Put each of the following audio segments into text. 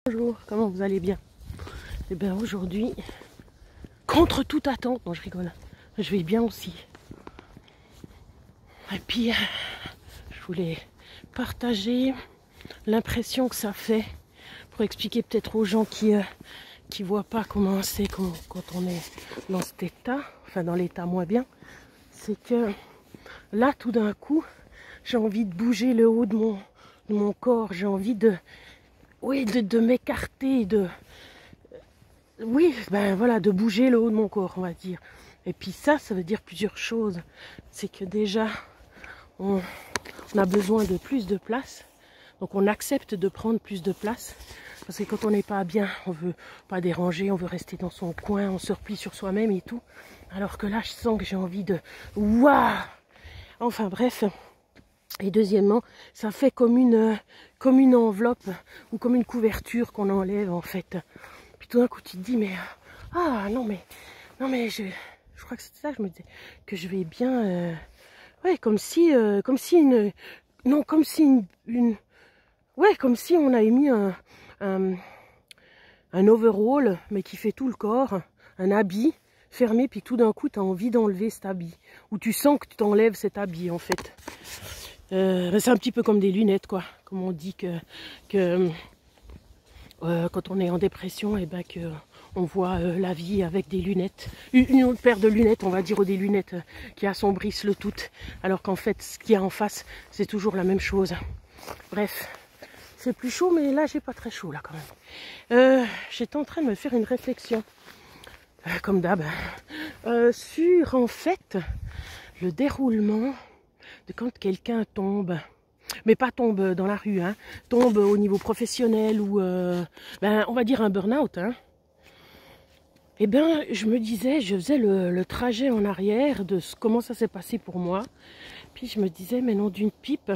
Bonjour, comment vous allez bien? Eh bien aujourd'hui, contre toute attente, non je rigole, je vais bien aussi. Et puis, je voulais partager l'impression que ça fait pour expliquer peut-être aux gens qui voient pas comment c'est quand on est dans cet état, enfin dans l'état moins bien, c'est que là tout d'un coup, j'ai envie de bouger le haut de mon corps, j'ai envie de m'écarter, de bouger le haut de mon corps, on va dire. Et puis ça veut dire plusieurs choses. C'est que déjà, on a besoin de plus de place. Donc on accepte de prendre plus de place. Parce que quand on n'est pas bien, on veut pas déranger, on veut rester dans son coin, on se replie sur soi-même et tout. Alors que là, je sens que j'ai envie de... Waouh! Enfin bref. Et deuxièmement, ça fait comme une enveloppe ou comme une couverture qu'on enlève en fait. Puis tout d'un coup tu te dis mais non mais je crois que c'était ça que je me disais, que je vais bien comme si on avait mis un overall mais qui fait tout le corps, un habit fermé, puis tout d'un coup tu as envie d'enlever cet habit ou tu sens que tu t'enlèves cet habit en fait. C'est un petit peu comme des lunettes quoi, comme on dit que quand on est en dépression, et ben que on voit la vie avec des lunettes, une autre paire de lunettes, on va dire, ou des lunettes qui assombrissent le tout, alors qu'en fait, ce qu'il y a en face, c'est toujours la même chose. Bref, c'est plus chaud, mais là, j'ai pas très chaud, là, quand même. J'étais en train de me faire une réflexion, comme d'hab, sur, en fait, le déroulement de quand quelqu'un tombe. Mais pas tombe dans la rue, hein, tombe au niveau professionnel ou, on va dire un burn-out. Hein. Eh bien, je me disais, je faisais le trajet en arrière de comment ça s'est passé pour moi. Puis je me disais, mais non d'une pipe.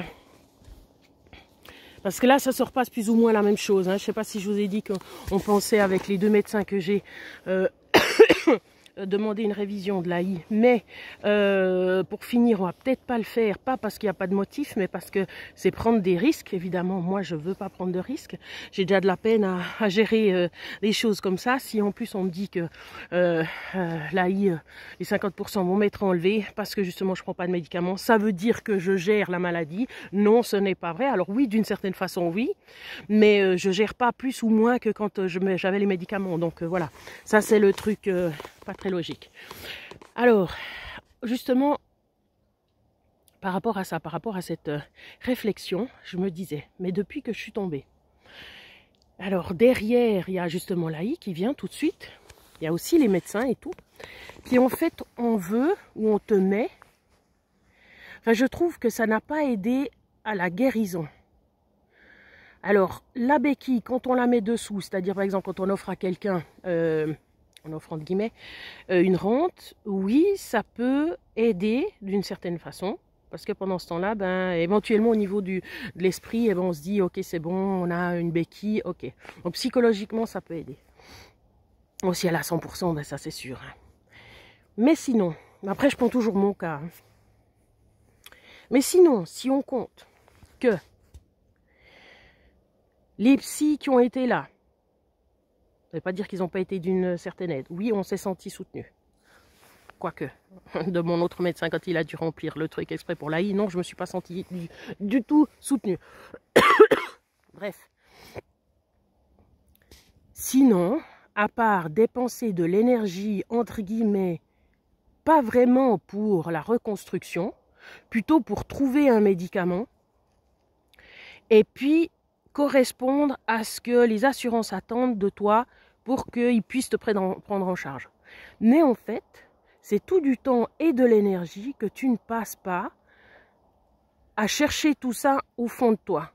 Parce que là, ça se repasse plus ou moins la même chose. Hein. Je ne sais pas si je vous ai dit qu'on pensait avec les 2 médecins que j'ai... demander une révision de l'AI, mais pour finir on va peut-être pas le faire, pas parce qu'il n'y a pas de motif, mais parce que c'est prendre des risques. Évidemment moi je veux pas prendre de risques, j'ai déjà de la peine à gérer des choses comme ça. Si en plus on me dit que l'AI, les 50% vont m'être enlevés parce que justement je prends pas de médicaments, ça veut dire que je gère la maladie. Non, ce n'est pas vrai. Alors oui, d'une certaine façon oui, mais je gère pas plus ou moins que quand j'avais les médicaments. Donc voilà, ça c'est le truc pas très logique. Alors, justement, par rapport à ça, par rapport à cette réflexion, je me disais, mais depuis que je suis tombée, alors derrière, il y a justement l'AI qui vient tout de suite, il y a aussi les médecins et tout, qui en fait, on veut, ou on te met, enfin je trouve que ça n'a pas aidé à la guérison. Alors, la béquille, quand on la met dessous, c'est-à-dire par exemple quand on offre à quelqu'un... on offre entre guillemets une rente, oui, ça peut aider d'une certaine façon, parce que pendant ce temps-là, éventuellement au niveau de l'esprit, on se dit, ok, c'est bon, on a une béquille, ok. Donc psychologiquement, ça peut aider. Bon, si elle a 100%, ça c'est sûr. Hein. Mais sinon, après je prends toujours mon cas. Hein. Mais sinon, si on compte que les psys qui ont été là, ça ne veut pas dire qu'ils n'ont pas été d'une certaine aide. Oui, on s'est senti soutenu. Quoique, de mon autre médecin, quand il a dû remplir le truc exprès pour l'AI, non, je ne me suis pas senti du tout soutenu. Bref. Sinon, à part dépenser de l'énergie, entre guillemets, pas vraiment pour la reconstruction, plutôt pour trouver un médicament, et puis correspondre à ce que les assurances attendent de toi pour qu'ils puissent te prendre en charge. Mais en fait, c'est tout du temps et de l'énergie que tu ne passes pas à chercher tout ça au fond de toi.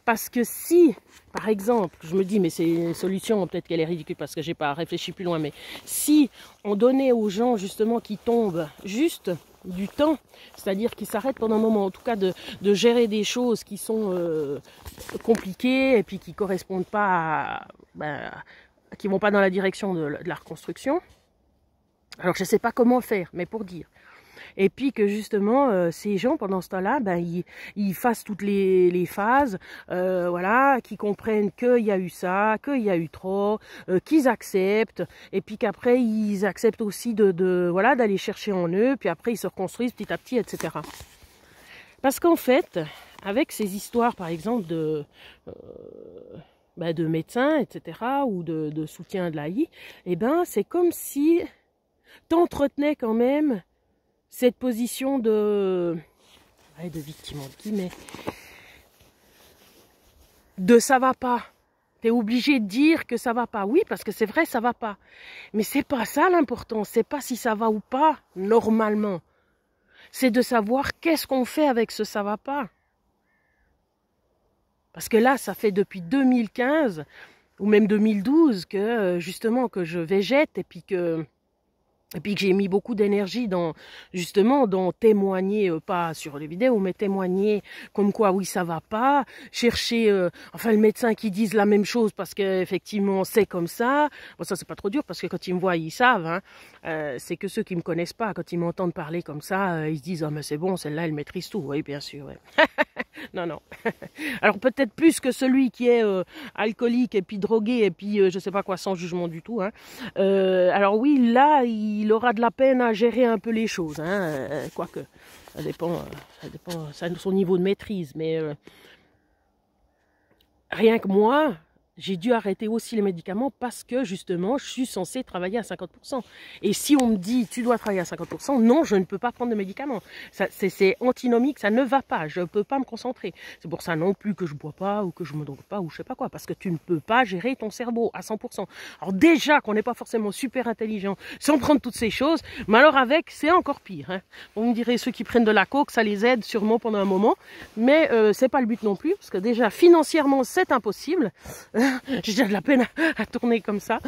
Parce que si, par exemple, je me dis, mais c'est une solution, peut-être qu'elle est ridicule parce que j'ai pas réfléchi plus loin, mais si on donnait aux gens justement qui tombent juste du temps, c'est-à-dire qui s'arrêtent pendant un moment, en tout cas de gérer des choses qui sont compliquées et puis qui correspondent pas qui vont pas dans la direction de la reconstruction. Alors je sais pas comment faire, mais pour dire, et puis que justement ces gens pendant ce temps-là, ben ils fassent toutes les phases, voilà, qu'ils comprennent qu'il y a eu ça, qu'il y a eu trop, qu'ils acceptent, et puis qu'après ils acceptent aussi voilà, d'aller chercher en eux, puis après ils se reconstruisent petit à petit, etc. Parce qu'en fait, avec ces histoires, par exemple, de médecins, etc., ou de soutien de l'AI, eh ben, c'est comme si t'entretenais quand même cette position de victime, entre guillemets, de ça va pas. T'es obligé de dire que ça va pas. Oui, parce que c'est vrai, ça va pas. Mais c'est pas ça l'important. C'est pas si ça va ou pas, normalement. C'est de savoir qu'est-ce qu'on fait avec ce ça va pas. Parce que là, ça fait depuis 2015 ou même 2012 que justement que je végète et puis que j'ai mis beaucoup d'énergie dans témoigner, pas sur les vidéos, mais témoigner comme quoi oui ça va pas, chercher le médecin qui dise la même chose parce qu'effectivement c'est comme ça. Bon, ça c'est pas trop dur parce que quand ils me voient ils savent, hein. C'est que ceux qui me connaissent pas, quand ils m'entendent parler comme ça, ils se disent ah mais c'est bon, celle-là elle maîtrise tout. Oui bien sûr, ouais. Non. Alors peut-être plus que celui qui est alcoolique et puis drogué et puis je sais pas quoi, sans jugement du tout, hein. Alors oui, là il aura de la peine à gérer un peu les choses, hein. Quoique ça dépend de son niveau de maîtrise, mais rien que moi, j'ai dû arrêter aussi les médicaments parce que justement, je suis censée travailler à 50%. Et si on me dit, tu dois travailler à 50%, non, je ne peux pas prendre de médicaments. C'est antinomique, ça ne va pas, je ne peux pas me concentrer. C'est pour ça non plus que je ne bois pas ou que je ne me drogue pas ou je ne sais pas quoi, parce que tu ne peux pas gérer ton cerveau à 100%. Alors déjà qu'on n'est pas forcément super intelligent sans prendre toutes ces choses, mais alors avec, c'est encore pire, hein. On me dirait ceux qui prennent de la coke, ça les aide sûrement pendant un moment, mais c'est pas le but non plus, parce que déjà financièrement, c'est impossible. J'ai déjà de la peine à tourner comme ça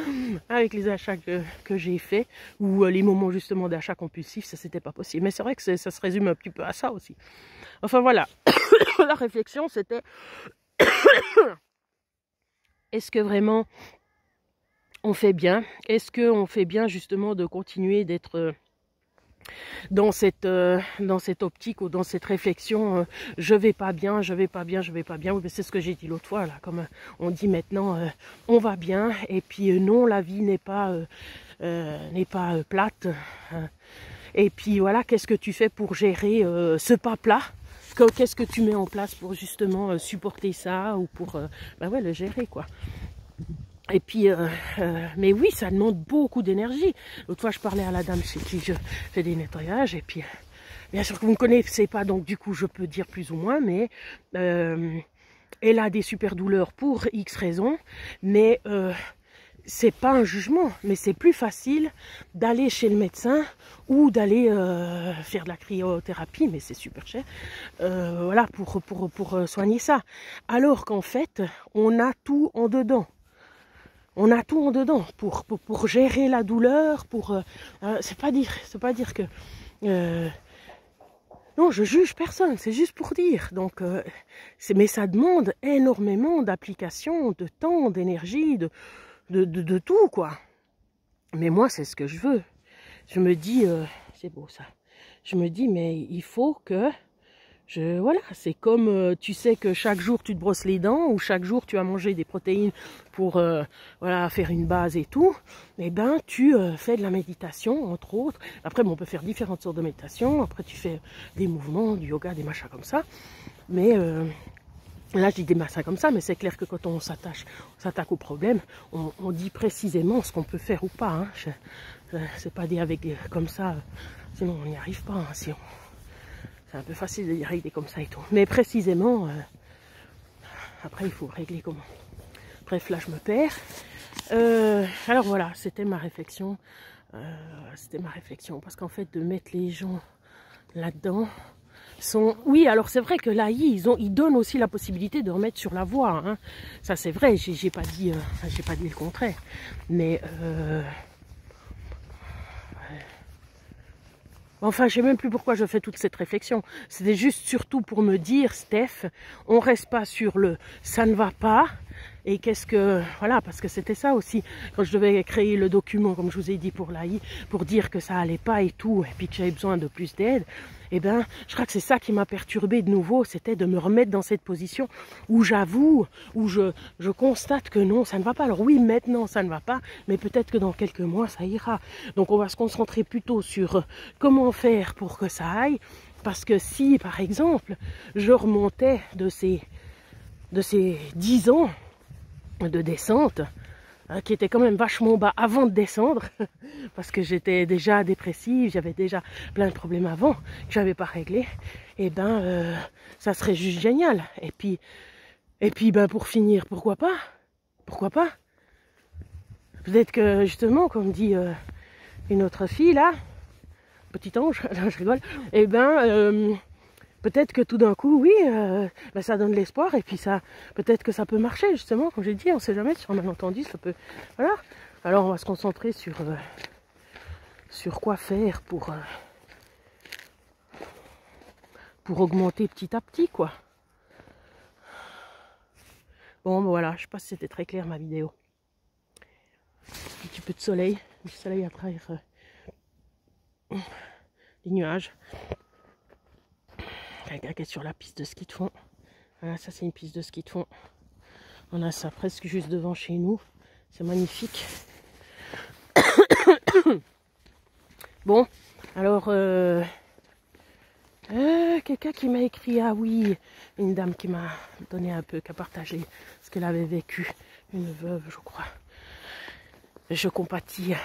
avec les achats que j'ai faits ou les moments justement d'achat compulsif, ça c'était pas possible. Mais c'est vrai que ça se résume un petit peu à ça aussi. Enfin voilà, la réflexion c'était est-ce que vraiment on fait bien? Est-ce qu'on fait bien justement de continuer d'être dans cette optique ou dans cette réflexion, je vais pas bien, oui, c'est ce que j'ai dit l'autre fois là, comme on dit maintenant on va bien, et puis non, la vie n'est pas plate, et puis voilà, qu'est-ce que tu fais pour gérer ce pas plat, qu'est-ce que tu mets en place pour justement supporter ça ou pour le gérer quoi. Et puis, mais oui, ça demande beaucoup d'énergie. L'autre fois, je parlais à la dame chez qui je fais des nettoyages. Et puis, bien sûr que vous ne me connaissez pas, donc du coup, je peux dire plus ou moins. Mais elle a des super douleurs pour X raisons. Mais c'est pas un jugement. Mais c'est plus facile d'aller chez le médecin ou d'aller faire de la cryothérapie. Mais c'est super cher. Voilà, pour soigner ça. Alors qu'en fait, on a tout en dedans. On a tout en dedans pour gérer la douleur, c'est pas dire que non, je juge personne, c'est juste pour dire. Donc mais ça demande énormément d'application, de temps, d'énergie, de tout quoi. Mais moi c'est ce que je veux. Je me dis c'est beau ça. Je me dis mais il faut que voilà, c'est comme tu sais que chaque jour tu te brosses les dents ou chaque jour tu as mangé des protéines pour voilà, faire une base et tout, et ben tu fais de la méditation entre autres. Après bon, on peut faire différentes sortes de méditation, après tu fais des mouvements, du yoga, des machins comme ça, mais là je dis des machins comme ça, mais c'est clair que quand on s'attaque au problème, on dit précisément ce qu'on peut faire ou pas, hein. C'est pas dit avec comme ça, sinon on n'y arrive pas, hein, si on... C'est un peu facile de dire des comme ça et tout. Mais précisément, après il faut régler comment. Bref, là je me perds. Alors voilà, c'était ma réflexion. Parce qu'en fait, de mettre les gens là-dedans sont... Oui, alors c'est vrai que l'AI, ils donnent aussi la possibilité de remettre sur la voie, hein. Ça c'est vrai, j'ai pas dit le contraire. Mais... Enfin, je sais même plus pourquoi je fais toute cette réflexion. C'était juste surtout pour me dire, Steph, on reste pas sur le « ça ne va pas ». Et qu'est-ce que... Voilà, parce que c'était ça aussi. Quand je devais créer le document, comme je vous ai dit pour l'AI, pour dire que ça allait pas et tout, et puis que j'avais besoin de plus d'aide, eh ben, je crois que c'est ça qui m'a perturbée de nouveau, c'était de me remettre dans cette position où j'avoue, où je constate que non, ça ne va pas. Alors oui, maintenant, ça ne va pas, mais peut-être que dans quelques mois, ça ira. Donc on va se concentrer plutôt sur comment faire pour que ça aille, parce que si, par exemple, je remontais de ces 10 ans, de descente, qui était quand même vachement bas avant de descendre, parce que j'étais déjà dépressive, j'avais déjà plein de problèmes avant, que je n'avais pas réglé, et ben ça serait juste génial. Et puis ben pour finir, pourquoi pas? Peut-être que justement, comme dit une autre fille là, petit ange, je rigole, et ben peut-être que tout d'un coup, oui, ben ça donne l'espoir et puis ça, peut-être que ça peut marcher justement, comme j'ai dit, on ne sait jamais, sur un malentendu, ça peut, voilà. Alors on va se concentrer sur quoi faire pour augmenter petit à petit, quoi. Bon, ben voilà, je sais pas si c'était très clair ma vidéo. Un petit peu de soleil, du soleil à travers les nuages. Quelqu'un qui est sur la piste de ski de fond. Voilà, ça c'est une piste de ski de fond. On a ça presque juste devant chez nous. C'est magnifique. Bon, alors quelqu'un qui m'a écrit, ah oui, une dame qui m'a donné un peu, qui a partagé ce qu'elle avait vécu, une veuve je crois. Je compatis.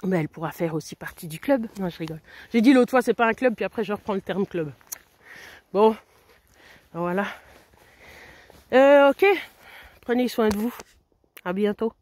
Mais elle pourra faire aussi partie du club. Non, je rigole. J'ai dit l'autre fois c'est pas un club, puis après je reprends le terme club. Bon, voilà. Ok, prenez soin de vous. À bientôt.